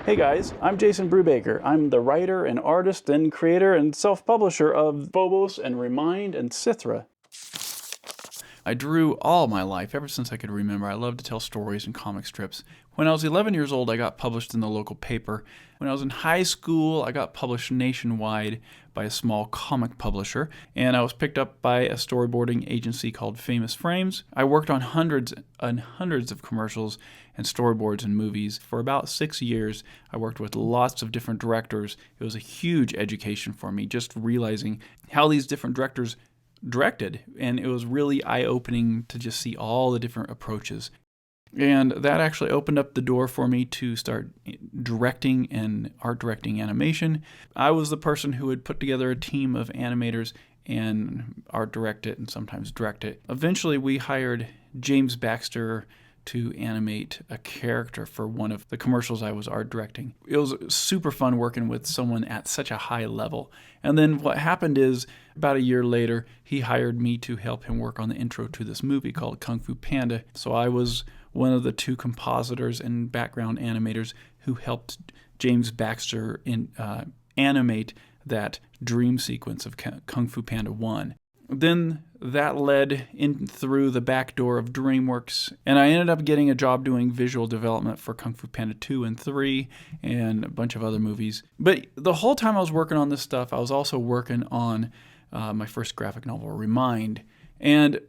Hey guys, I'm Jason Brubaker. I'm the writer and artist and creator and self-publisher of Phobos and Remind and Cithra. I drew all my life, ever since I could remember. I loved to tell stories and comic strips. When I was 11 years old, I got published in the local paper. When I was in high school, I got published nationwide by a small comic publisher, and I was picked up by a storyboarding agency called Famous Frames. I worked on hundreds and hundreds of commercials and storyboards and movies. For about 6 years, I worked with lots of different directors. It was a huge education for me, just realizing how these different directors directed, and it was really eye-opening to just see all the different approaches. And that actually opened up the door for me to start directing and art directing animation. I was the person who would put together a team of animators and art direct it and sometimes direct it. Eventually we hired James Baxter to animate a character for one of the commercials I was art directing. It was super fun working with someone at such a high level. And then what happened is, about a year later, he hired me to help him work on the intro to this movie called Kung Fu Panda. So I was one of the two compositors and background animators who helped James Baxter animate that dream sequence of Kung Fu Panda 1. Then that led in through the back door of DreamWorks, and I ended up getting a job doing visual development for Kung Fu Panda 2 and 3 and a bunch of other movies. But the whole time I was working on this stuff, I was also working on my first graphic novel, Remind. And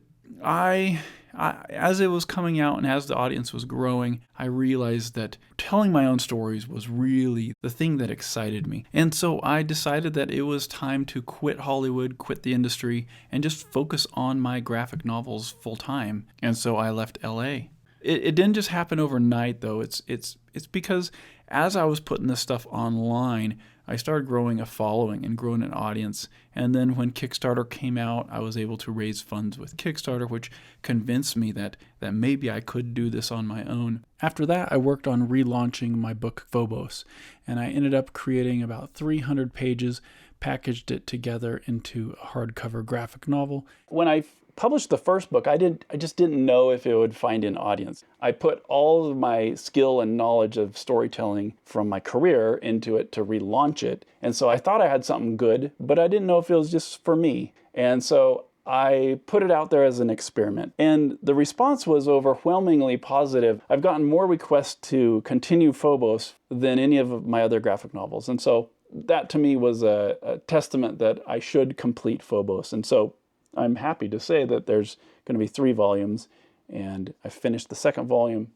as it was coming out and as the audience was growing, I realized that telling my own stories was really the thing that excited me. And so I decided that it was time to quit Hollywood, quit the industry, and just focus on my graphic novels full time. And so I left LA. It didn't just happen overnight, though. It's because as I was putting this stuff online, I started growing a following and growing an audience. And then when Kickstarter came out, I was able to raise funds with Kickstarter, which convinced me that maybe I could do this on my own. After that, I worked on relaunching my book Phobos, and I ended up creating about 300 pages, packaged it together into a hardcover graphic novel. When I published the first book, I just didn't know if it would find an audience. I put all of my skill and knowledge of storytelling from my career into it to relaunch it. And so I thought I had something good, but I didn't know if it was just for me. And so I put it out there as an experiment. And the response was overwhelmingly positive. I've gotten more requests to continue Phobos than any of my other graphic novels. And so that to me was a testament that I should complete Phobos. And so I'm happy to say that there's going to be 3 volumes, and I finished the second volume.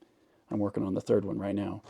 I'm working on the third one right now.